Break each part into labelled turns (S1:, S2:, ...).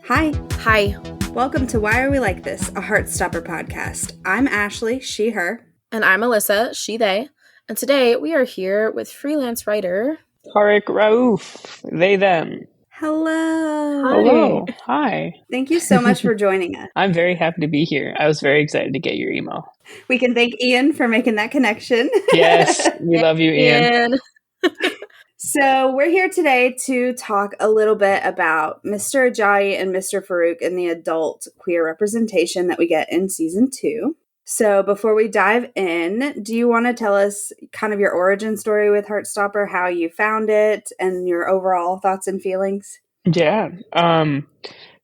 S1: Hi.
S2: Hi.
S1: Welcome to Why Are We Like This, a Heartstopper podcast. I'm Ashley, she, her.
S2: And I'm Alyssa, she, they. And today we are here with freelance writer
S3: Tariq Raouf, they, them.
S1: Hello.
S2: Hi.
S3: Hello. Hi.
S1: Thank you so much for joining us.
S3: I'm very happy to be here. I was very excited to get your email.
S1: We can thank Ian for making that connection.
S3: Yes, we love you, Ian.
S1: So we're here today to talk a little bit about Mr. Ajayi and Mr. Farouk and the adult queer representation that we get in season 2. So before we dive in, do you want to tell us kind of your origin story with Heartstopper, how you found it, and your overall thoughts and feelings?
S3: Yeah.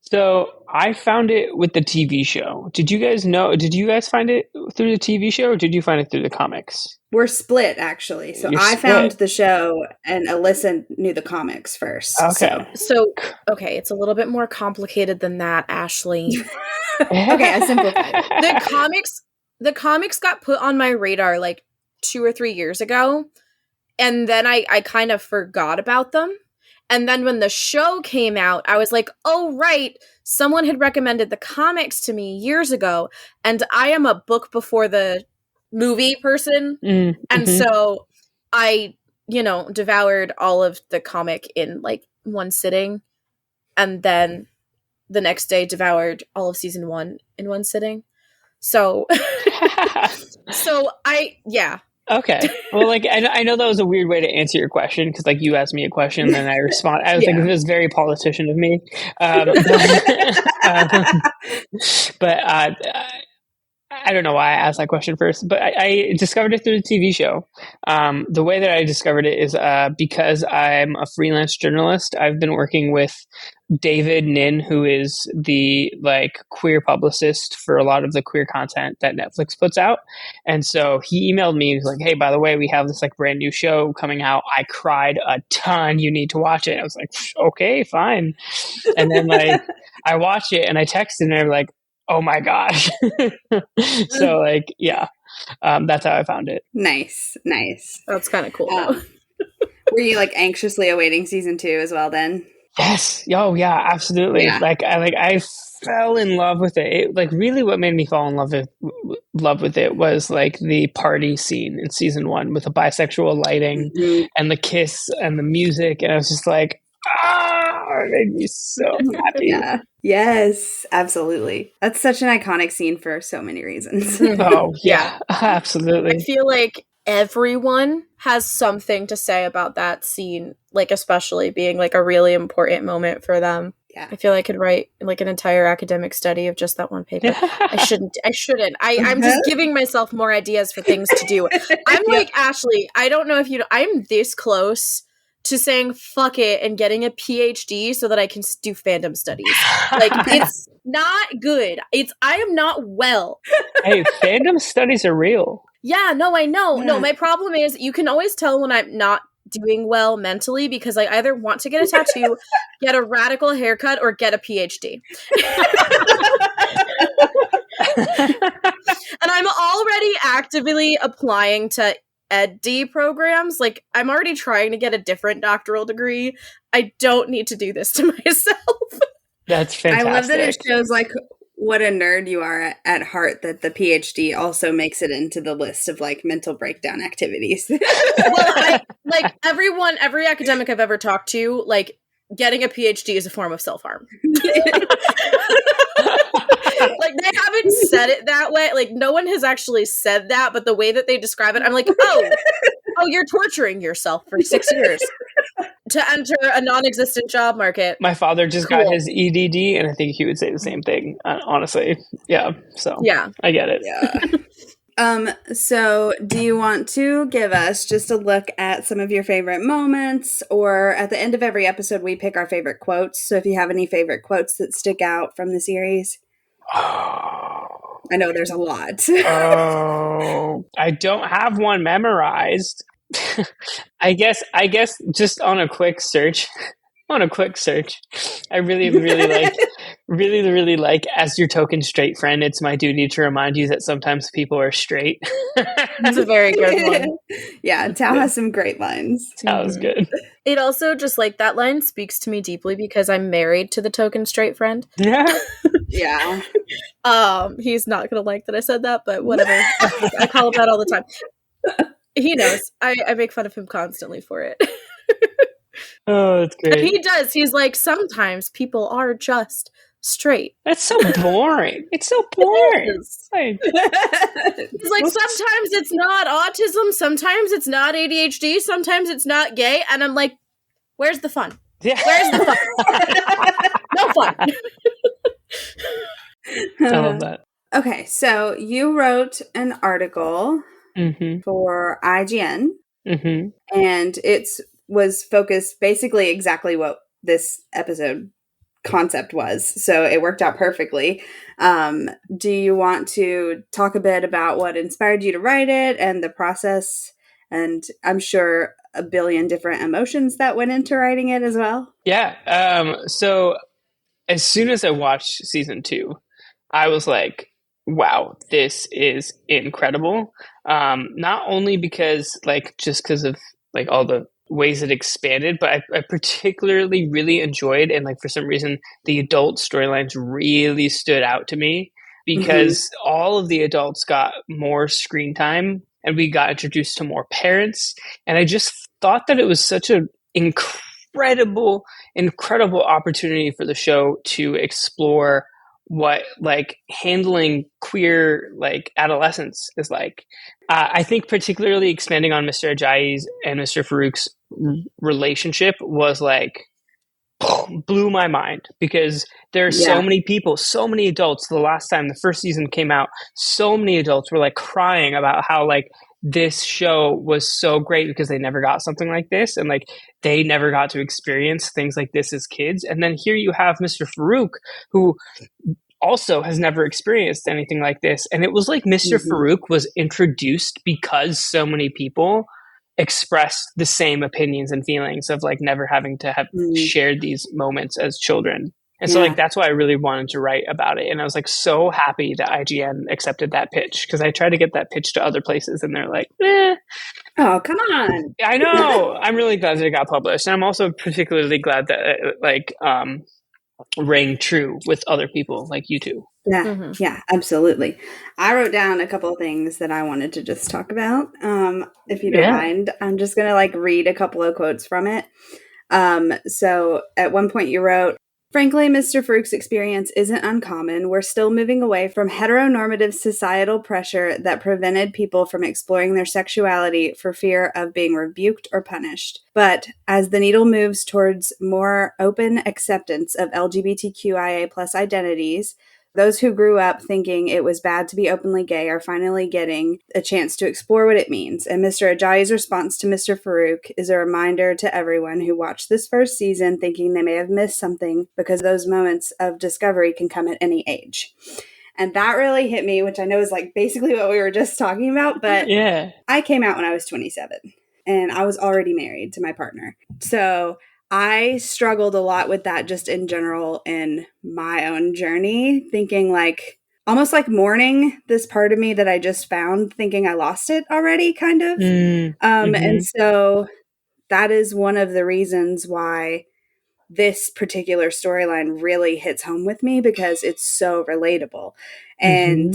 S3: So I found it with the TV show. Did you guys find it through the TV show, or did you find it through the comics?
S1: We're split, actually. So
S3: You're
S1: I
S3: split.
S1: found the show, and Alyssa knew the comics first.
S3: Okay.
S2: So, it's a little bit more complicated than that, Ashley.
S1: Okay, I simplified.
S2: The comics got put on my radar like 2 or 3 years ago, and then I kind of forgot about them. And then when the show came out, I was like, oh, right, someone had recommended the comics to me years ago, and I am a book before the movie person.
S3: Mm-hmm.
S2: And so I, devoured all of the comic in like one sitting, and then the next day devoured all of season 1 in one sitting. So,
S3: Okay. Well, like, I know that was a weird way to answer your question, because like you asked me a question and I respond. I was like, it was very politician of me. But I don't know why I asked that question first, but I discovered it through the TV show. The way that I discovered it is because I'm a freelance journalist. I've been working with David Nin, who is the queer publicist for a lot of the queer content that Netflix puts out. And so he emailed me. He was like, hey, by the way, we have this brand new show coming out. I cried a ton. You need to watch it. I was like, okay, fine. And then I watch it and I texted and I'm like, oh my gosh. So that's how I found it.
S1: Nice.
S2: That's kind of cool.
S1: Were you anxiously awaiting season 2 as well then?
S3: Yes. Oh yeah, absolutely.
S1: Yeah.
S3: I fell in love with it. Really what made me fall in love with it was the party scene in season 1 with the bisexual lighting and the kiss and the music. And I was just like, it made me so happy.
S1: Yeah. Yes, absolutely. That's such an iconic scene for so many reasons.
S3: Oh yeah, absolutely.
S2: I feel like everyone has something to say about that scene, especially being a really important moment for them.
S1: Yeah.
S2: I feel I could write an entire academic study of just that one paper. I shouldn't. I'm just giving myself more ideas for things to do. I'm like, Ashley, I don't know if you know, I'm this close to saying fuck it and getting a PhD so that I can do fandom studies. It's not good. I am not well.
S3: Hey, fandom studies are real.
S2: Yeah, no, I know.
S1: Yeah.
S2: No, my problem is you can always tell when I'm not doing well mentally because I either want to get a tattoo, get a radical haircut, or get a PhD. And I'm already actively applying to EdD programs. I'm already trying to get a different doctoral degree. I don't need to do this to myself.
S3: That's fantastic.
S1: I love that it shows what a nerd you are at heart, that the PhD also makes it into the list of mental breakdown activities.
S2: Well, every academic I've ever talked to, getting a PhD is a form of self-harm. They haven't said it that way. No one has actually said that, but the way that they describe it, I'm like, oh, you're torturing yourself for 6 years to enter a non-existent job market.
S3: My father just got his EDD, and I think he would say the same thing, honestly. Yeah, so
S2: yeah,
S3: I get it.
S1: Yeah. So do you want to give us just a look at some of your favorite moments, or at the end of every episode, we pick our favorite quotes. So if you have any favorite quotes that stick out from the series.
S3: Oh.
S1: I know there's a lot.
S3: I don't have one memorized. I guess just on a quick search, I really like really, really like, as your token straight friend, it's my duty to remind you that sometimes people are straight.
S2: It's a very good one.
S1: Yeah, Tao has some great lines.
S3: That was good.
S2: It also just like that line speaks to me deeply because I'm married to the token straight friend.
S3: Yeah.
S1: Yeah.
S2: He's not gonna like that I said that, but whatever. I call him that all the time. He knows. I make fun of him constantly for it.
S3: Oh, that's great.
S2: And he does. He's like, sometimes people are just straight.
S3: That's so boring. It's so boring.
S2: It's like, sometimes it's not autism, sometimes it's not ADHD, sometimes it's not gay, and I'm like, where's the fun?
S3: Yeah.
S2: Where's the fun? No fun.
S3: I love that.
S1: Okay, so you wrote an article for IGN, and it was focused basically exactly what this episode concept was. So it worked out perfectly. Do you want to talk a bit about what inspired you to write it and the process? And I'm sure a billion different emotions that went into writing it as well.
S3: Yeah. So as soon as I watched season 2, I was like, wow, this is incredible. Not only because just because of all the ways it expanded, but I particularly really enjoyed, and for some reason the adult storylines really stood out to me because all of the adults got more screen time and we got introduced to more parents, and I just thought that it was such an incredible opportunity for the show to explore what handling queer adolescence is like. I think particularly expanding on Mr. Ajayi's and Mr. Farouk's relationship was blew my mind because there are so many people, so many adults. The last time the first season came out, so many adults were crying about how this show was so great because they never got something like this, and they never got to experience things like this as kids. And then here you have Mr. Farouk, who also has never experienced anything like this. And it was Mr. Farouk was introduced because so many people expressed the same opinions and feelings of never having to have shared these moments as children. And so that's why I really wanted to write about it. And I was so happy that IGN accepted that pitch, because I tried to get that pitch to other places and they're like, eh.
S1: Oh, come on.
S3: I know. I'm really glad that it got published. And I'm also particularly glad that it rang true with other people like you two.
S1: Yeah, yeah, absolutely. I wrote down a couple of things that I wanted to just talk about. If you don't mind, I'm just going to read a couple of quotes from it. So at one point you wrote, "Frankly, Mr. Farouk's experience isn't uncommon. We're still moving away from heteronormative societal pressure that prevented people from exploring their sexuality for fear of being rebuked or punished. But as the needle moves towards more open acceptance of LGBTQIA plus identities, those who grew up thinking it was bad to be openly gay are finally getting a chance to explore what it means. And Mr. Ajayi's response to Mr. Farouk is a reminder to everyone who watched this first season thinking they may have missed something, because those moments of discovery can come at any age." And that really hit me, which I know is basically what we were just talking about. But I came out when I was 27 and I was already married to my partner. So I struggled a lot with that just in general in my own journey, thinking almost mourning this part of me that I just found, thinking I lost it already, kind of. And so that is one of the reasons why this particular storyline really hits home with me, because it's so relatable. And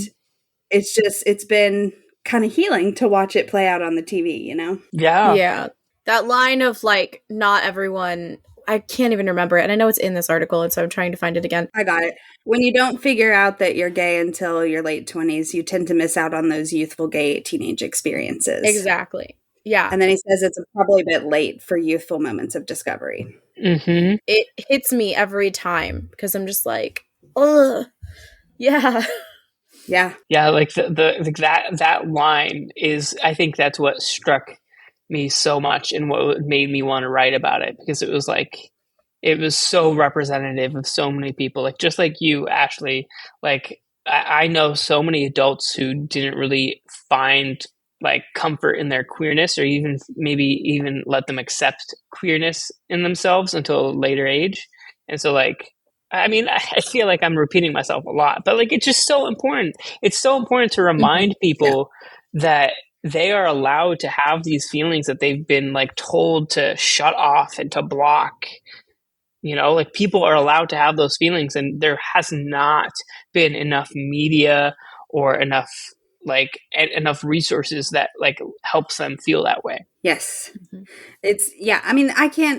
S1: it's been kind of healing to watch it play out on the TV, you know?
S2: Yeah. That line of not everyone, I can't even remember it. And I know it's in this article, and so I'm trying to find it again.
S1: I got it. When you don't figure out that you're gay until your late 20s, you tend to miss out on those youthful gay teenage experiences.
S2: Exactly. Yeah.
S1: And then he says it's probably a bit late for youthful moments of discovery.
S2: It hits me every time because I'm just ugh. Yeah.
S1: Yeah.
S3: Yeah, that line is, I think that's what struck me so much and what made me want to write about it, because it was it was so representative of so many people. Just like you, Ashley, I know so many adults who didn't really find comfort in their queerness, or maybe even let them accept queerness in themselves until a later age. And so I mean, I feel like I'm repeating myself a lot, but like, it's just so important. It's so important to remind people that they are allowed to have these feelings that they've been like told to shut off and to block. Like, people are allowed to have those feelings, and there has not been enough media or enough resources that like helps them feel that way.
S1: Yes. It's, I mean,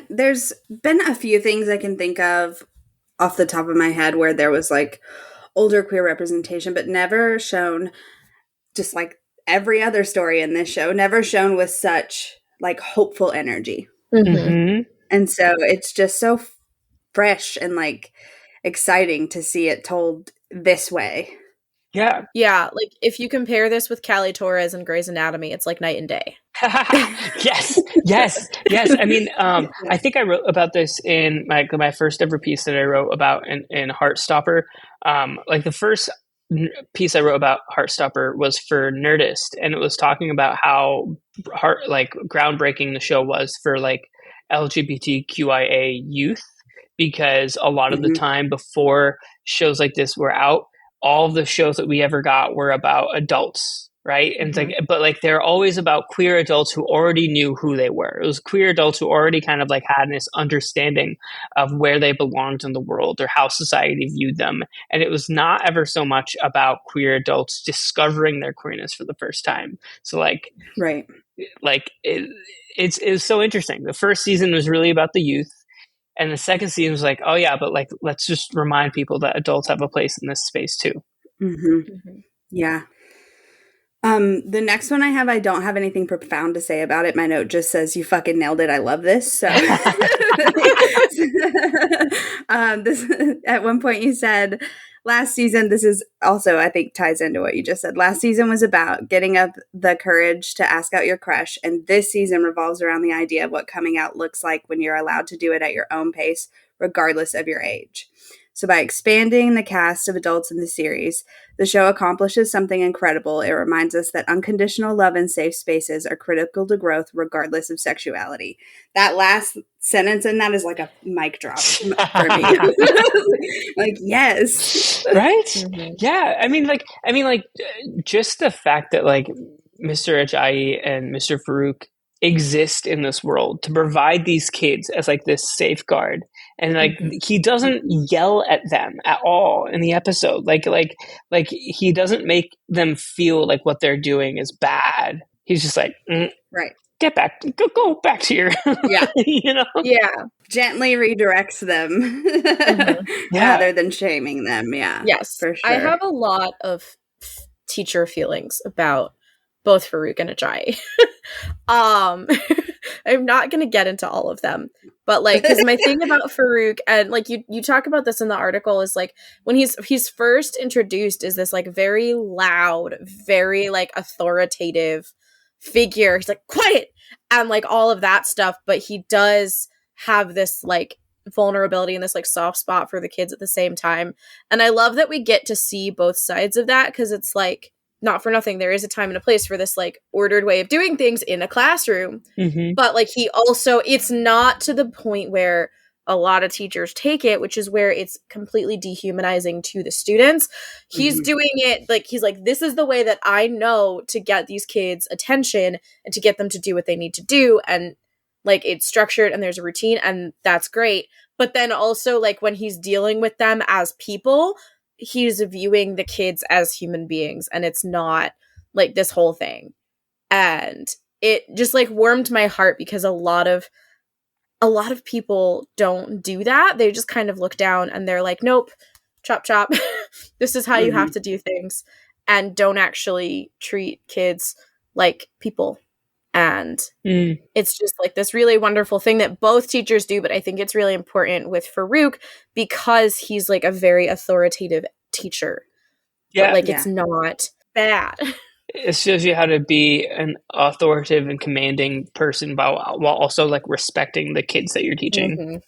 S1: there's been a few things I can think of off the top of my head where there was like older queer representation, but never shown, just like every other story in this show, never shown with such like hopeful energy. And so it's just so fresh and like exciting to see it told this way.
S3: Yeah.
S2: Like if you compare this with Callie Torres and Grey's Anatomy, it's like night and day.
S3: Yes. I mean, I think I wrote about this in my first ever piece that I wrote about in Heartstopper. Like, the first piece I wrote about Heartstopper was for Nerdist, and it was talking about how groundbreaking the show was for like LGBTQIA youth, because a lot of the time before shows like this were out, all of the shows that we ever got were about adults, right? And it's like, but like, they're always about queer adults who already knew who they were. It was queer adults who already kind of like had this understanding of where they belonged in the world or how society viewed them. And it was not ever so much about queer adults discovering their queerness for the first time. So like,
S1: right.
S3: Like, it's so interesting. The first season was really about the youth. And the second season was like, oh yeah, but like, let's just remind people that adults have a place in this space too.
S1: Yeah. The next one I have, I don't have anything profound to say about it. My note just says, "You fucking nailed it. I love this." So, this at one point you said, last season, this is also, I think, ties into what you just said. Last season was about getting up the courage to ask out your crush, and this season revolves around the idea of what coming out looks like when you're allowed to do it at your own pace, regardless of your age. So by expanding the cast of adults in the series, the show accomplishes something incredible. It reminds us that unconditional love and safe spaces are critical to growth, regardless of sexuality. That last sentence in that is like a mic drop for me. Like, yes.
S3: Right? Yeah. I mean, just the fact that like Mr. Ajayi and Mr. Farouk exist in this world to provide these kids as like this safeguard, and like he doesn't yell at them at all in the episode, like he doesn't make them feel like what they're doing is bad. He's just like,
S1: right,
S3: get back, go back to your
S1: gently redirects them rather than shaming them.
S2: Yes, for sure. I have a lot of teacher feelings about both Farouk and Ajayi. I'm not going to get into all of them, but like, because my thing about Farouk, and like you talk about this in the article, is like when he's first introduced is this like very loud, very like authoritative figure. He's like, quiet, and like all of that stuff, but he does have this like vulnerability and this like soft spot for the kids at the same time. And I love that we get to see both sides of that, because it's like, not for nothing, there is a time and a place for this like ordered way of doing things in a classroom. But like, he also, it's not to the point where a lot of teachers take it, which is where it's completely dehumanizing to the students. He's doing it like, he's like, this is the way that I know to get these kids attention and to get them to do what they need to do. And like, it's structured and there's a routine, and that's great. But then also like when he's dealing with them as people, he's viewing the kids as human beings, and it's not like this whole thing. And it just like warmed my heart, because a lot of people don't do that. They just kind of look down and they're like, nope, chop chop. This is how you have to do things, and don't actually treat kids like people. And it's just like this really wonderful thing that both teachers do. But I think it's really important with Farouk, because he's like a very authoritative teacher.
S3: Yeah.
S2: But like, it's not bad.
S3: It shows you how to be an authoritative and commanding person while also like respecting the kids that you're teaching.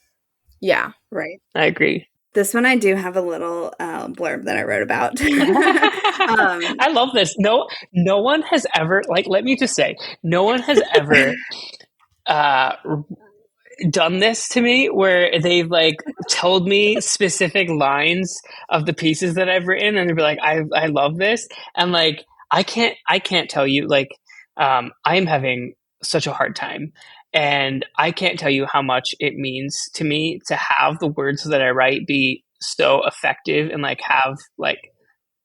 S2: Yeah.
S1: Right.
S3: I agree.
S1: This one I do have a little blurb that I wrote about.
S3: I love this. No one has ever, like, let me just say, no one has ever done this to me where they've like told me specific lines of the pieces that I've written, and they'd be like, I love this. And like, I can't tell you, like, I'm having such a hard time, and I can't tell you how much it means to me to have the words that I write be so effective and like have like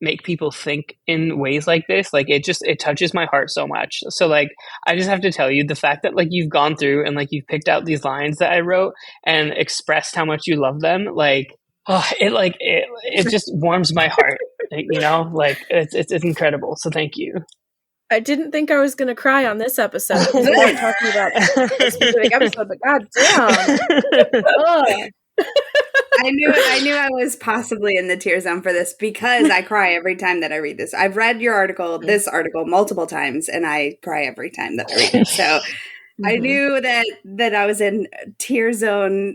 S3: make people think in ways like this. Like it touches my heart so much. So like I just have to tell you, the fact that like you've gone through and like you've picked out these lines that I wrote and expressed how much you love them, like it just warms my heart. You know, like it's incredible. So thank you.
S2: I didn't think I was going to cry on this episode because we weren't talking about a specific episode, but god damn.
S1: I knew I was possibly in the tear zone for this because I cry every time that I read this. I've read this article multiple times, and I cry every time that I read it. So I knew that I was in tear zone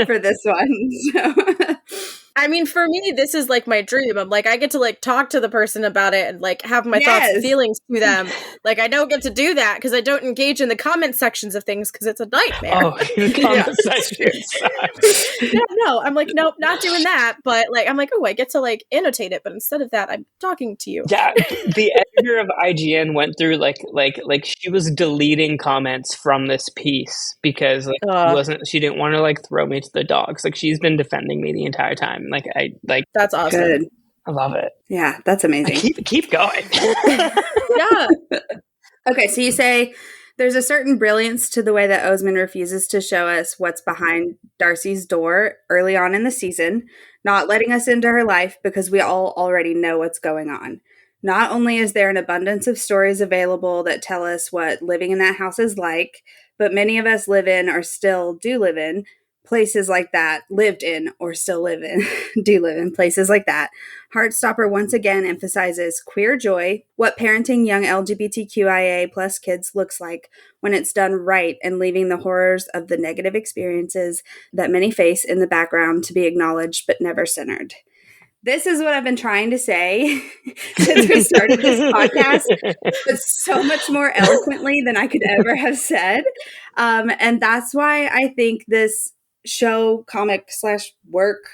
S1: for this one. So.
S2: I mean, for me, this is like my dream. I'm like, I get to like talk to the person about it and like have my thoughts and feelings to them. Like, I don't get to do that because I don't engage in the comment sections of things because it's a nightmare.
S3: Oh, the comment sections.
S2: No, I'm like, nope, not doing that. But like, I'm like, oh, I get to like annotate it. But instead of that, I'm talking to you.
S3: Yeah, the editor of IGN went through like she was deleting comments from this piece because like she didn't want to like throw me to the dogs. Like she's been defending me the entire time. Like
S2: that's awesome.
S1: Good.
S3: I love it.
S1: Yeah, that's amazing.
S3: Keep going.
S2: Yeah.
S1: Okay, so you say there's a certain brilliance to the way that Osman refuses to show us what's behind Darcy's door early on in the season, not letting us into her life because we all already know what's going on. Not only is there an abundance of stories available that tell us what living in that house is like, but many of us live in or still do live in places like that, lived in or still live in, do live in places like that. Heartstopper once again emphasizes queer joy, what parenting young LGBTQIA plus kids looks like when it's done right, and leaving the horrors of the negative experiences that many face in the background to be acknowledged but never centered. This is what I've been trying to say since we started this podcast, but so much more eloquently than I could ever have said. And that's why I think this show, comic / work,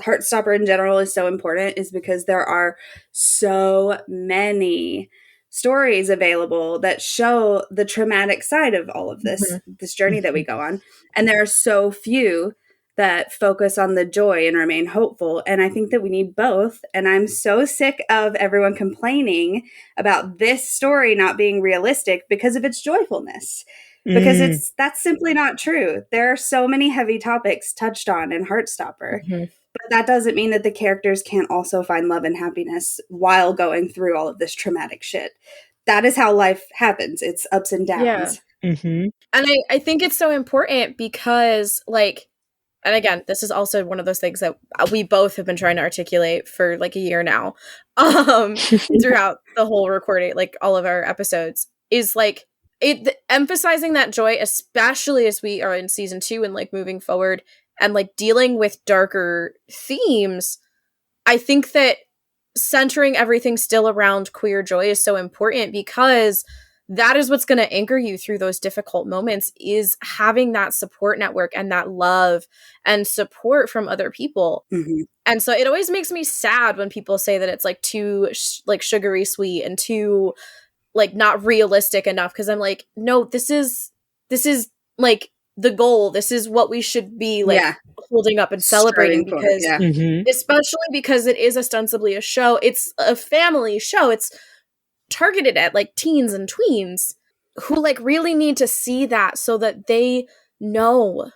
S1: Heartstopper in general is so important, is because there are so many stories available that show the traumatic side of all of this, this journey that we go on. And there are so few that focus on the joy and remain hopeful. And I think that we need both. And I'm so sick of everyone complaining about this story not being realistic because of its joyfulness. Because that's simply not true. There are so many heavy topics touched on in Heartstopper, but that doesn't mean that the characters can't also find love and happiness while going through all of this traumatic shit. That is how life happens. It's ups and downs.
S2: Yeah. And I think it's so important because, like, and again, this is also one of those things that we both have been trying to articulate for like a year now, throughout the whole recording, like all of our episodes, is like, emphasizing that joy, especially as we are in season 2 and like moving forward and like dealing with darker themes. I think that centering everything still around queer joy is so important because that is what's going to anchor you through those difficult moments, is having that support network and that love and support from other people. And so it always makes me sad when people say that it's like too like sugary sweet and too like not realistic enough, because I'm like, no, this is like the goal. This is what we should be like holding up and celebrating, because especially because it is ostensibly a show. It's a family show. It's targeted at like teens and tweens who like really need to see that so that they know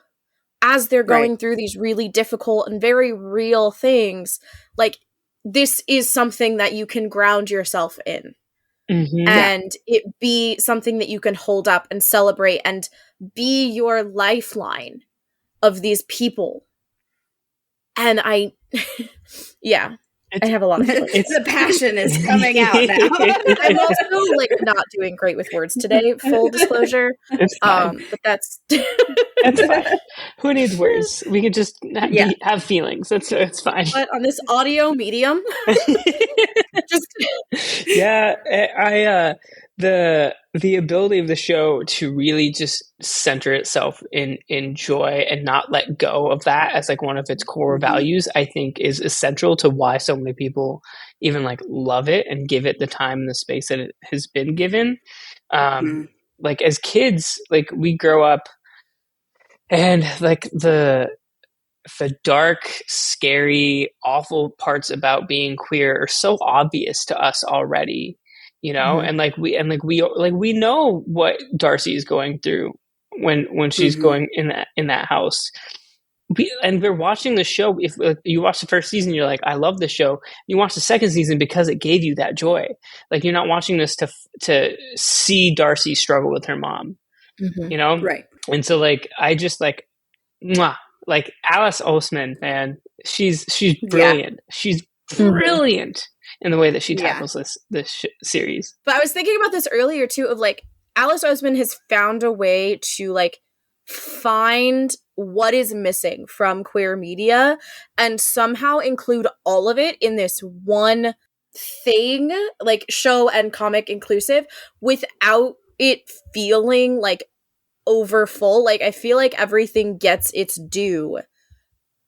S2: as they're going through these really difficult and very real things, like this is something that you can ground yourself in. And it be something that you can hold up and celebrate and be your lifeline of these people. And I have a lot of feelings.
S1: The passion is coming out now.
S2: I'm also like not doing great with words today, full disclosure. But that's
S3: that's fine. Who needs words? We can just have feelings. It's fine.
S2: But on this audio medium,
S3: the ability of the show to really just center itself in joy and not let go of that as like one of its core values, I think is essential to why so many people even like love it and give it the time and the space that it has been given. Like as kids, like we grow up and like the dark, scary, awful parts about being queer are so obvious to us already, you know, and we know what Darcy is going through when she's going in that house. We're watching the show. If you watch the first season, you're like, I love the show. You watch the second season because it gave you that joy. Like you're not watching this to see Darcy struggle with her mom, you know?
S1: Right.
S3: And so like, I just like, mwah, like Alice Oseman, man, she's brilliant. Yeah. She's brilliant in the way that she tackles this series.
S2: But I was thinking about this earlier too, of like Alice Oseman has found a way to like find what is missing from queer media and somehow include all of it in this one thing, like show and comic inclusive, without it feeling like over full. Like I feel like everything gets its due,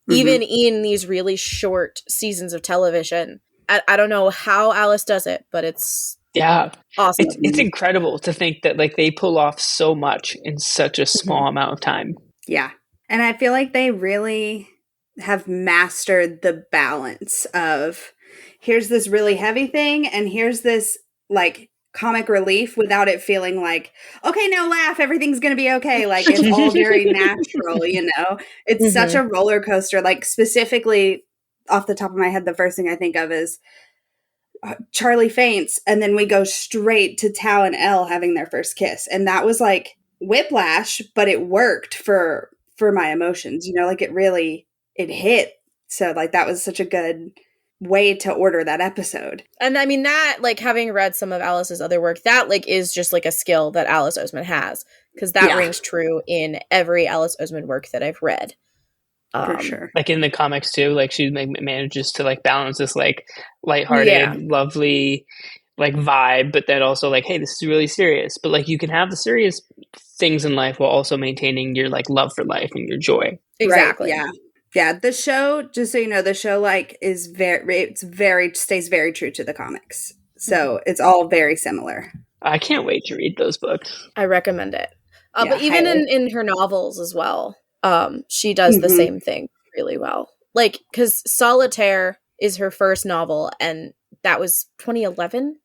S2: even in these really short seasons of television. I don't know how Alice does it, but it's awesome.
S3: It's incredible to think that like they pull off so much in such a small amount of time.
S1: Yeah. And I feel like they really have mastered the balance of here's this really heavy thing and here's this like comic relief without it feeling like, okay, now laugh, everything's going to be okay. Like it's all very natural, you know? It's such a roller coaster. Like specifically off the top of my head, the first thing I think of is Charlie faints and then we go straight to Tao and Elle having their first kiss. And that was like whiplash, but it worked for my emotions, you know, like it hit. So like that was such a good way to order that episode.
S2: And I mean that, like having read some of Alice's other work, that like is just like a skill that Alice Oseman has, because that rings true in every Alice Oseman work that I've read.
S1: For sure.
S3: Like in the comics too, like she manages to like balance this like lighthearted, lovely like vibe, but then also like, hey, this is really serious. But like you can have the serious things in life while also maintaining your like love for life and your joy.
S2: Exactly.
S1: Right, yeah. The show, just so you know, the show like stays very true to the comics. So it's all very similar.
S3: I can't wait to read those books.
S2: I recommend it. But even in her novels as well, she does the same thing really well. Like, because Solitaire is her first novel, and that was 2011,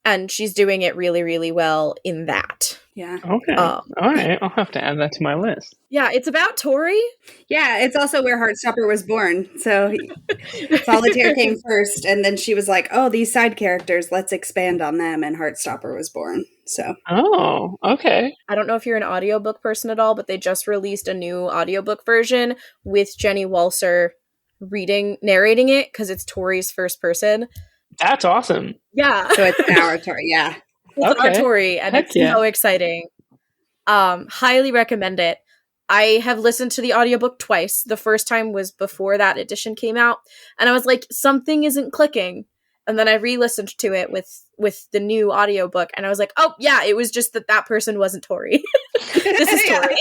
S2: and she's doing it really, really well in that.
S1: Yeah.
S3: Okay. All right. I'll have to add that to my list.
S2: Yeah, it's about Tori.
S1: Yeah, it's also where Heartstopper was born. So Solitaire came first, and then she was like, oh, these side characters, let's expand on them, and Heartstopper was born. So.
S3: Oh, okay.
S2: I don't know if you're an audiobook person at all, but they just released a new audiobook version with Jenny Walser narrating it, because it's Tori's first person.
S3: That's awesome.
S2: Yeah.
S1: So it's our Tori, yeah.
S2: It's our Tori, and it's so exciting. Highly recommend it. I have listened to the audiobook twice. The first time was before that edition came out, and I was like, something isn't clicking. And then I re-listened to it with the new audiobook, and I was like, oh yeah, it was just that person wasn't Tori. This is Tori.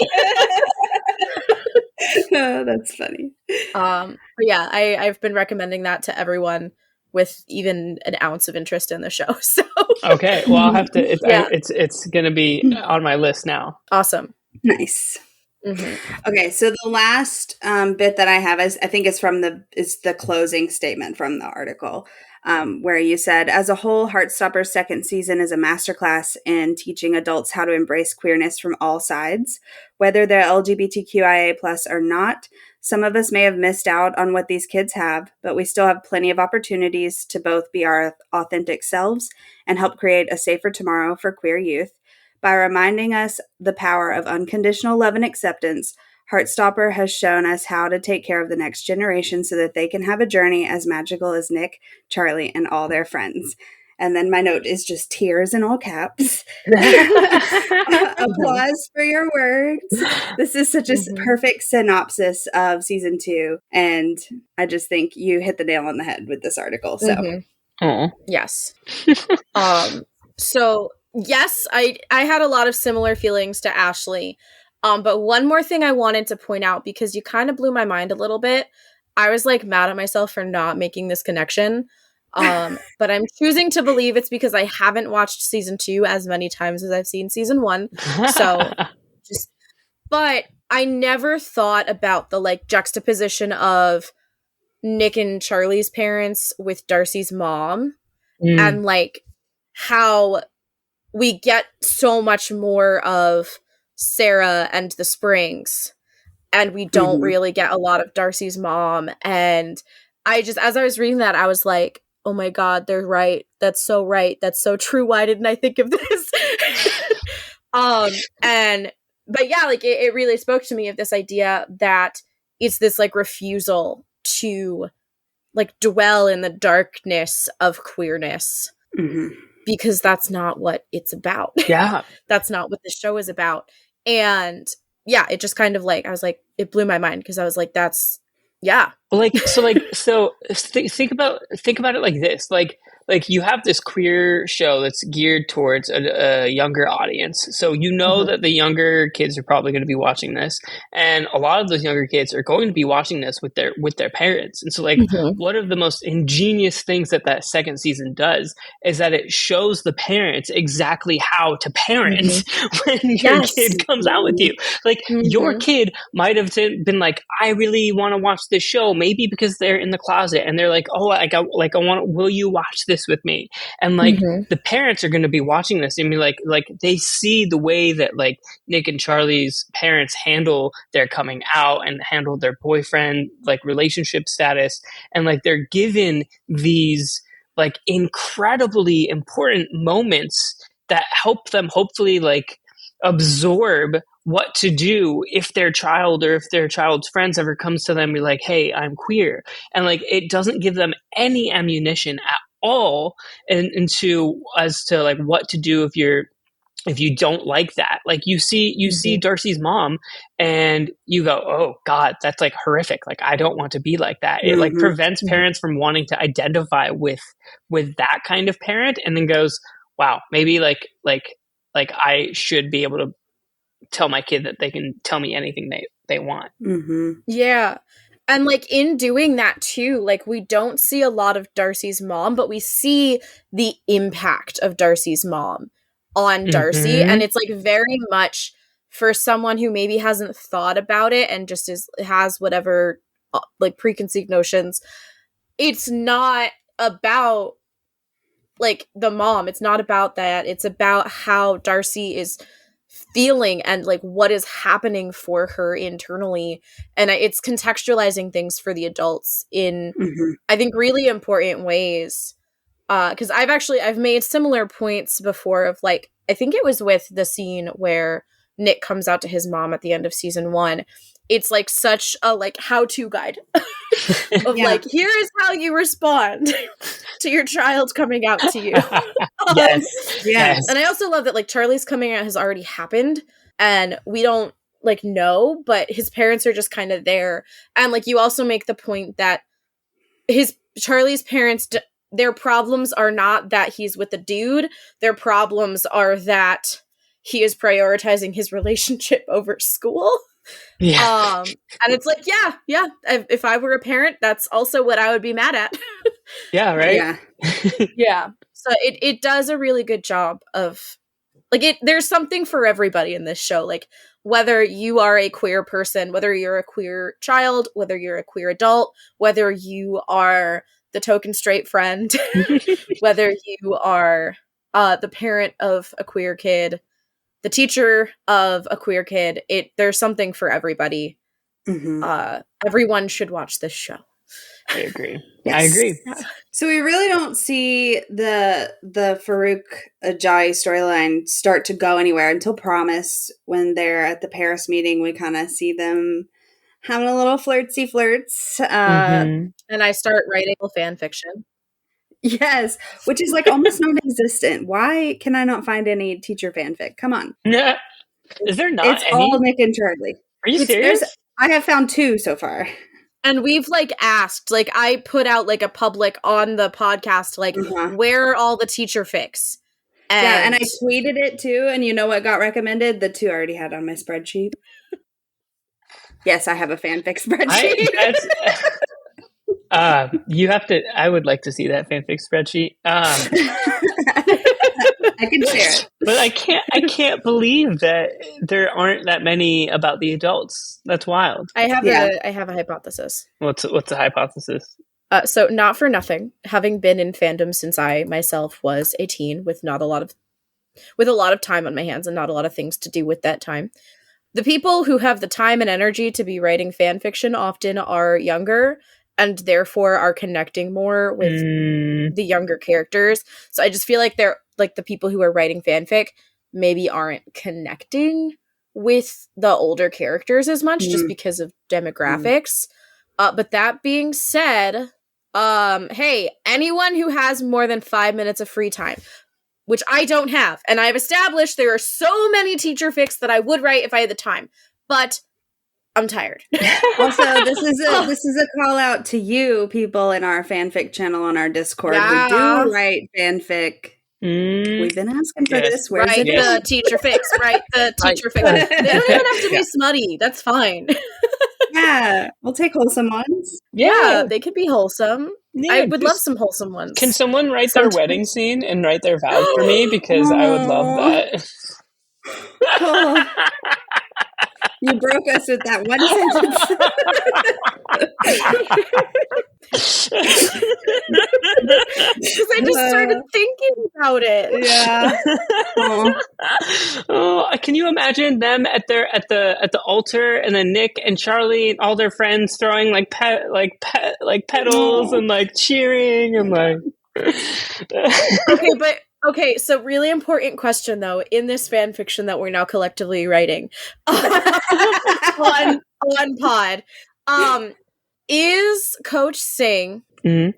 S1: Oh, that's funny.
S2: But yeah, I've been recommending that to everyone with even an ounce of interest in the show. So
S3: okay, well I'll have to. It's gonna be on my list now.
S2: Awesome,
S1: nice. Okay, so the last bit that I have is I think is the closing statement from the article, where you said, as a whole, Heartstopper's second season is a masterclass in teaching adults how to embrace queerness from all sides, whether they're LGBTQIA+ or not. Some of us may have missed out on what these kids have, but we still have plenty of opportunities to both be our authentic selves and help create a safer tomorrow for queer youth. By reminding us the power of unconditional love and acceptance, Heartstopper has shown us how to take care of the next generation so that they can have a journey as magical as Nick, Charlie, and all their friends. And then my note is just tears in all caps. Applause for your words. This is such a perfect synopsis of season 2. And I just think you hit the nail on the head with this article. So,
S2: yes. So yes, I had a lot of similar feelings to Ashley. But one more thing I wanted to point out, because you kind of blew my mind a little bit. I was like mad at myself for not making this connection. But I'm choosing to believe it's because I haven't watched season 2 as many times as I've seen season 1. So but I never thought about the like juxtaposition of Nick and Charlie's parents with Darcy's mom, and like how we get so much more of Sarah and the Springs, and we don't really get a lot of Darcy's mom. And I just, as I was reading that, I was like, oh my God, they're right. That's so right. That's so true. Why didn't I think of this? But yeah, like it really spoke to me of this idea that it's this like refusal to like dwell in the darkness of queerness. Because that's not what it's about.
S3: Yeah.
S2: That's not what the show is about. And yeah, it just kind of like, I was like, it blew my mind, because I was like, that's, yeah.
S3: Think about it like this. Like you have this queer show that's geared towards a younger audience. So you know that the younger kids are probably going to be watching this, and a lot of those younger kids are going to be watching this with their parents. And so like one of the most ingenious things that second season does is that it shows the parents exactly how to parent when your kid comes out with you. Like your kid might have been like, I really want to watch this show, maybe because they're in the closet and they're like, oh, I want, will you watch this with me? And like the parents are going to be watching this and be like they see the way that like Nick and Charlie's parents handle their coming out and handle their boyfriend like relationship status, and like they're given these like incredibly important moments that help them hopefully like absorb what to do if their child or if their child's friends ever comes to them and be like, hey, I'm queer. And like it doesn't give them any ammunition at all into as to like what to do if you don't like that. Like you see Darcy's mom and you go, oh God, that's like horrific. Like I don't want to be like that. It like prevents parents from wanting to identify with that kind of parent, and then goes, wow, maybe like I should be able to tell my kid that they can tell me anything they want.
S2: Yeah. And like in doing that too, like we don't see a lot of Darcy's mom, but we see the impact of Darcy's mom on Darcy. And it's like very much for someone who maybe hasn't thought about it and just has whatever like preconceived notions. It's not about like the mom. It's not about that. It's about how Darcy is feeling and like what is happening for her internally, and it's contextualizing things for the adults in I think really important ways, because I've made similar points before of like, I think it was with the scene where Nick comes out to his mom at the end of season 1. It's like such a like how-to guide of like, here is how you respond to your child coming out to you.
S3: Yes.
S2: And I also love that like Charlie's coming out has already happened and we don't like know, but his parents are just kind of there. And like you also make the point that Charlie's parents, their problems are not that he's with a dude. Their problems are that he is prioritizing his relationship over school. And it's like, yeah. If I were a parent, that's also what I would be mad at.
S3: Yeah, right?
S2: Yeah. So it does a really good job of like there's something for everybody in this show. Like whether you are a queer person, whether you're a queer child, whether you're a queer adult, whether you are the token straight friend, whether you are the parent of a queer kid, the teacher of a queer kid, there's something for everybody. Everyone should watch this show.
S3: I agree.
S1: Yes.
S3: I agree.
S1: So we really don't see the Farouk Ajayi storyline start to go anywhere until Promise. When they're at the Paris meeting, we kind of see them having a little flirts.
S2: And I start writing fan fiction.
S1: Yes, which is like almost non-existent. Why can I not find any teacher fanfic? Come on.
S3: Yeah. Is there not
S1: It's
S3: any?
S1: all Nick and Charlie.
S3: Are you serious?
S1: I have found 2 so far.
S2: And we've like asked, like I put out like a public on the podcast, like where are all the teacher fics?
S1: And I tweeted it too, and you know what got recommended? The two I already had on my spreadsheet. Yes, I have a fanfic spreadsheet.
S3: You have to. I would like to see that fanfic spreadsheet.
S1: I can share it,
S3: but I can't believe that there aren't that many about the adults. That's wild.
S2: I have a hypothesis.
S3: What's the hypothesis?
S2: So not for nothing, having been in fandom since I myself was a teen with a lot of time on my hands and not a lot of things to do with that time. The people who have the time and energy to be writing fan fiction often are younger and therefore are connecting more with the younger characters. So I just feel like they're like the people who are writing fanfic maybe aren't connecting with the older characters as much just because of demographics. But that being said, hey, anyone who has more than 5 minutes of free time, which I don't have, and I've established there are so many teacher fics that I would write if I had the time, but I'm tired.
S1: Also, this is a call out to you people in our fanfic channel on our Discord. Yeah. We do write fanfic. We've been asking for this. Where's
S2: right, the teacher fics, right? The teacher fics. They don't even have to be smutty. That's fine.
S1: Yeah, we'll take wholesome ones.
S2: Yeah, they could be wholesome. Yeah, I would love some wholesome ones.
S3: Can someone write their wedding scene and write their vows for me? Because I would love that.
S1: Oh. You broke us with that one
S2: sentence. Because I just started thinking about it.
S1: Yeah.
S3: Oh, can you imagine them at the altar, and then Nick and Charlie and all their friends throwing petals and like cheering and like.
S2: Okay, so really important question though in this fan fiction that we're now collectively writing on pod. Is Coach Singh the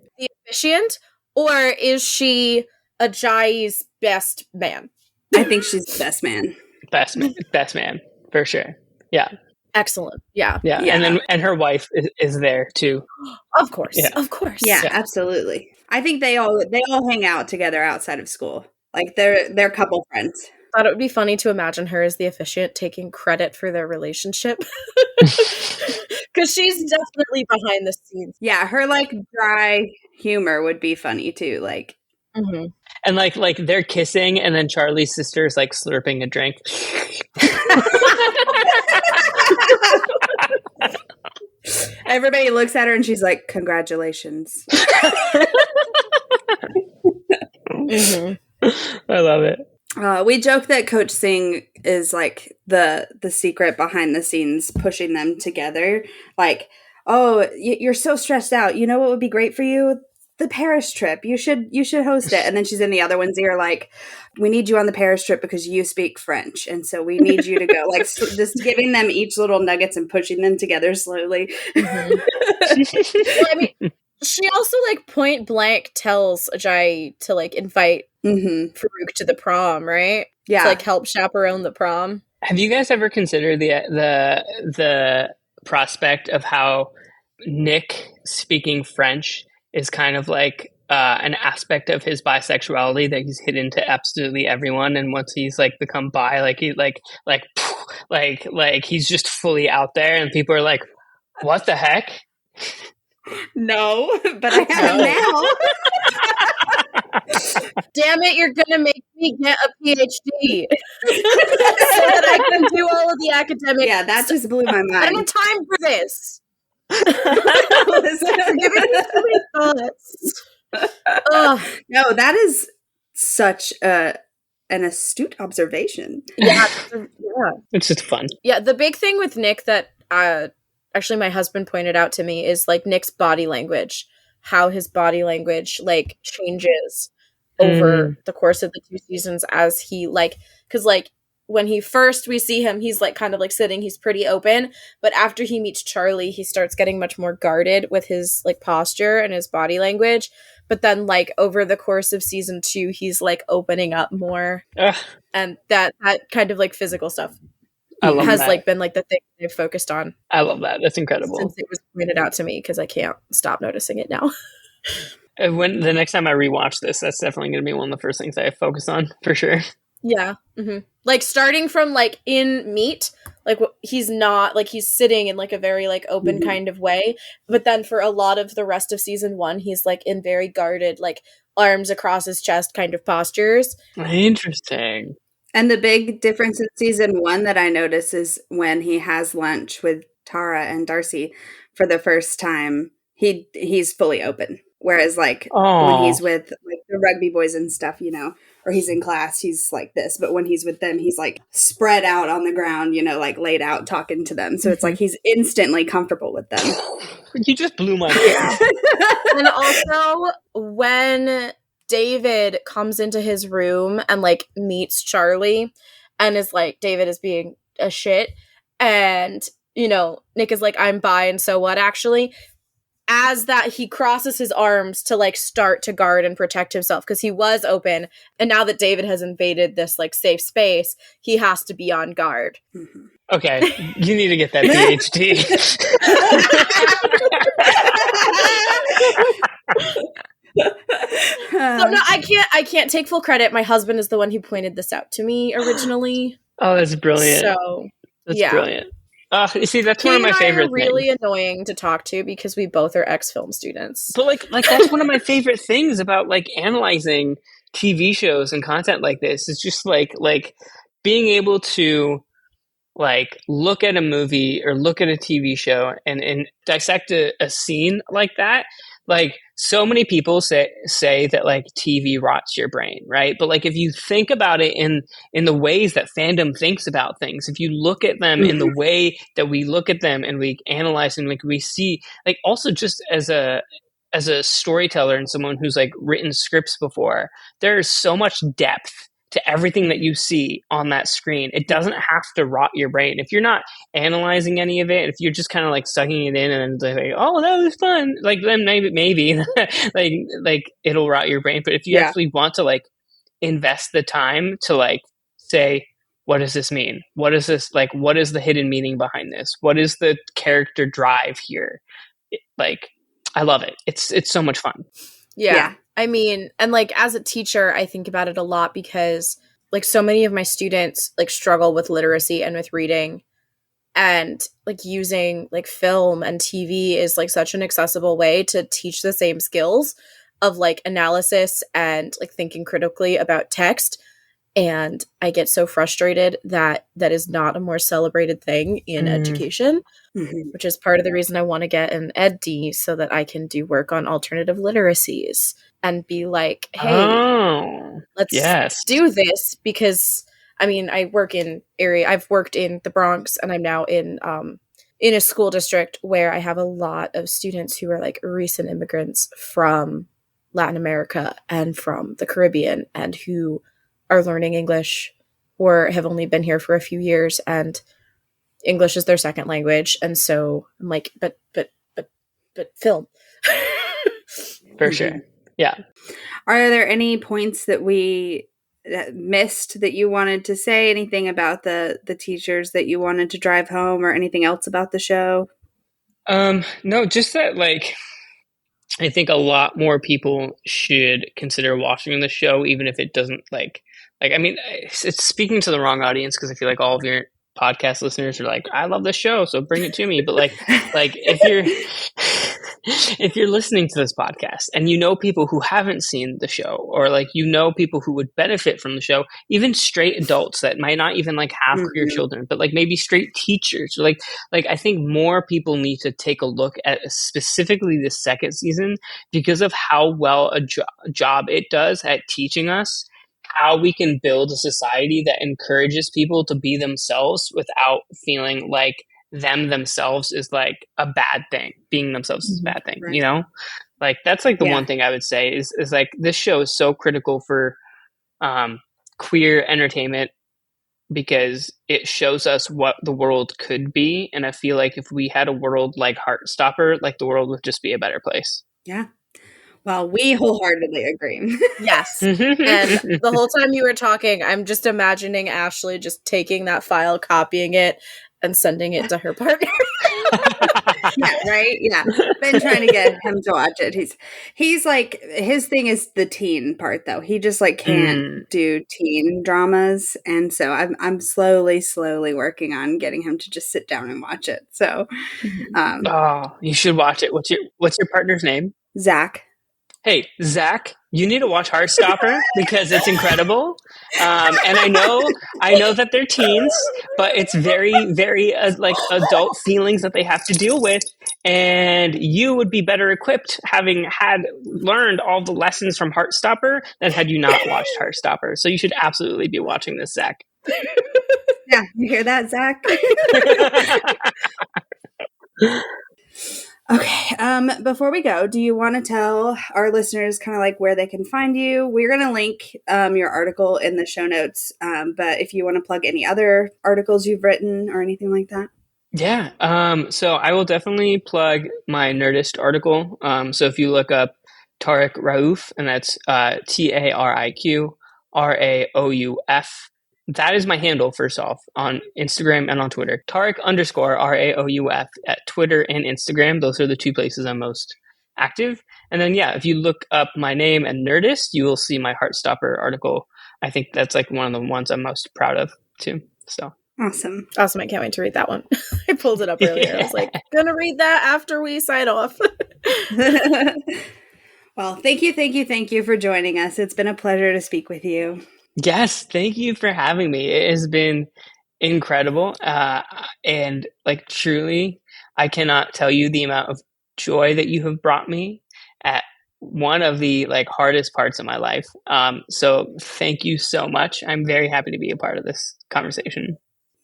S2: officiant, or is she Ajayi's best man?
S1: I think she's the best man.
S3: Best man for sure. Yeah.
S2: Excellent. Yeah.
S3: And her wife is there too.
S2: Of course.
S3: Yeah.
S2: Of course.
S1: Yeah, absolutely. I think they all hang out together outside of school. Like they're couple friends.
S2: I thought it would be funny to imagine her as the officiant taking credit for their relationship. Because she's definitely behind the scenes.
S1: Yeah, her like dry humor would be funny too. Like
S3: and like they're kissing, and then Charlie's sister's like slurping a drink.
S1: Everybody looks at her and she's like, "Congratulations."
S3: I love it.
S1: We joke that Coach Singh is like the secret behind the scenes pushing them together. Like, oh, you're so stressed out. You know what would be great for you? The Paris trip. You should host it. And then she's in the other one's ear like, we need you on the Paris trip because you speak French. And so we need you to go. Like, just giving them each little nuggets and pushing them together slowly.
S2: Well, I mean, she also like point blank tells Ajayi to like invite Farouk to the prom, right?
S1: Yeah,
S2: to like help chaperone the prom.
S3: Have you guys ever considered the prospect of how Nick speaking French is kind of like an aspect of his bisexuality that he's hidden to absolutely everyone, and once he's like become bi, like he like he's just fully out there, and people are like, "What the heck?"
S1: No, but I have now.
S2: Damn it, you're gonna make me get a PhD so that I can do all of the academic.
S1: Yeah, that just blew my mind.
S2: I don't have time for this.
S1: No, that is such an astute observation.
S2: Yeah,
S3: it's just fun.
S2: Yeah, the big thing with Nick that actually my husband pointed out to me is like Nick's body language, how his body language like changes over the course of the 2 seasons as he like, because like when we see him, he's like kind of like sitting, he's pretty open, but after he meets Charlie, he starts getting much more guarded with his like posture and his body language. But then like over the course of season 2, he's like opening up more. And that kind of like physical stuff has like been like the thing they've focused on.
S3: I love that. That's incredible.
S2: Since it was pointed out to me, because I can't stop noticing it now.
S3: when the next time I rewatch this, that's definitely going to be one of the first things I focus on for sure.
S2: Yeah. Mm-hmm. Like starting from like in Meet, like he's not like he's sitting in like a very like open kind of way, but then for a lot of the rest of season 1, he's like in very guarded, like arms across his chest kind of postures.
S3: Interesting.
S1: And the big difference in season 1 that I notice is when he has lunch with Tara and Darcy for the first time, he's fully open. Whereas like when he's with like the rugby boys and stuff, you know, or he's in class, he's like this. But when he's with them, he's like spread out on the ground, you know, like laid out talking to them. So it's like he's instantly comfortable with them.
S3: You just blew my mind.
S2: And also when David comes into his room and like meets Charlie and is like, David is being a shit. And, you know, Nick is like, I'm bi and so what actually? As that he crosses his arms to like start to guard and protect himself because he was open. And now that David has invaded this like safe space, he has to be on guard.
S3: Okay, you need to get that PhD.
S2: So no, I can't take full credit. My husband is the one who pointed this out to me originally.
S3: Oh, that's brilliant.
S2: So
S3: that's brilliant. You see, that's one of my favorite things.
S2: Really annoying to talk to because we both are ex-film students.
S3: But like that's one of my favorite things about like analyzing TV shows and content like this. It's just like being able to like look at a movie or look at a TV show and dissect a scene like that. Like so many people say that like TV rots your brain, right? But like if you think about it in the ways that fandom thinks about things, if you look at them in the way that we look at them and we analyze and like we see, like also just as a storyteller and someone who's like written scripts before, there's so much depth to everything that you see on that screen. It doesn't have to rot your brain. If you're not analyzing any of it, if you're just kind of like sucking it in and like, oh, that was fun, like then maybe like it'll rot your brain. But if you actually want to like invest the time to like say, what does this mean? What is this like? What is the hidden meaning behind this? What is the character drive here? Like, I love it. It's so much fun.
S2: Yeah. I mean, and like as a teacher, I think about it a lot because like so many of my students like struggle with literacy and with reading, and like using like film and TV is like such an accessible way to teach the same skills of like analysis and like thinking critically about text. And I get so frustrated that that is not a more celebrated thing in education, which is part of the reason I want to get an EdD so that I can do work on alternative literacies and be like, hey, let's do this. Because I mean, I've worked in the Bronx, and I'm now in a school district where I have a lot of students who are like recent immigrants from Latin America and from the Caribbean, and who are learning English or have only been here for a few years, and English is their second language. And so I'm like, but film.
S3: For sure. Yeah.
S1: Are there any points that we missed that you wanted to say? Anything about the teachers that you wanted to drive home, or anything else about the show?
S3: No, just that like I think a lot more people should consider watching the show, even if it doesn't like I mean, it's speaking to the wrong audience because I feel like all of your podcast listeners are like, I love this show, so bring it to me. But like if you're listening to this podcast and you know people who haven't seen the show, or like you know people who would benefit from the show, even straight adults that might not even like have queer children, but like maybe straight teachers, or like I think more people need to take a look at specifically the second season because of how well a job it does at teaching us how we can build a society that encourages people to be themselves without feeling like themselves is like a bad thing. Being themselves is a bad thing, you know? Like that's like the one thing I would say is like this show is so critical for queer entertainment because it shows us what the world could be. And I feel like if we had a world like Heartstopper, like the world would just be a better place.
S1: Yeah. Well, we wholeheartedly agree.
S2: Yes. And the whole time you were talking, I'm just imagining Ashley just taking that file, copying it, and sending it to her partner.
S1: Yeah, right? Yeah. Been trying to get him to watch it. He's like, his thing is the teen part though. He just like can't do teen dramas. And so I'm slowly working on getting him to just sit down and watch it. So
S3: you should watch it. What's your partner's name?
S1: Zach.
S3: Hey, Zach, you need to watch Heartstopper because it's incredible. And I know that they're teens, but it's very, very like adult feelings that they have to deal with. And you would be better equipped having learned all the lessons from Heartstopper than had you not watched Heartstopper. So you should absolutely be watching this, Zach.
S1: Yeah, you hear that, Zach? Okay. Before we go, do you want to tell our listeners kind of like where they can find you? We're going to link your article in the show notes. But if you want to plug any other articles you've written or anything like that.
S3: Yeah. So I will definitely plug my Nerdist article. So if you look up Tariq Raouf, and that's TARIQ RAOUF. That is my handle, first off, on Instagram and on Twitter. Tariq_RAOUF at Twitter and Instagram. Those are the two places I'm most active. And then, yeah, if you look up my name and Nerdist, you will see my Heartstopper article. I think that's like one of the ones I'm most proud of, too. So
S1: awesome.
S2: I can't wait to read that one. I pulled it up earlier. I was like, gonna read that after we sign off.
S1: Well, thank you for joining us. It's been a pleasure to speak with you.
S3: Yes, thank you for having me. It has been incredible. And like truly, I cannot tell you the amount of joy that you have brought me at one of the like hardest parts of my life. So thank you so much. I'm very happy to be a part of this conversation.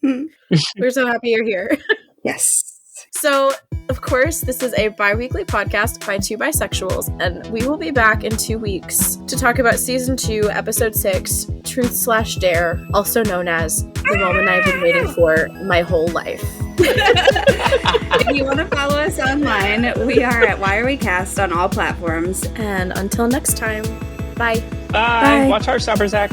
S2: We're so happy you're here.
S1: Yes.
S2: So, of course, this is a bi-weekly podcast by two bisexuals, and we will be back in 2 weeks to talk about Season 2, Episode 6, Truth/Dare, also known as the moment I've been waiting for my whole life.
S1: If you want to follow us online, we are at Why Are We Cast on all platforms.
S2: And until next time, bye.
S3: Bye. Watch Heartstopper, Zach.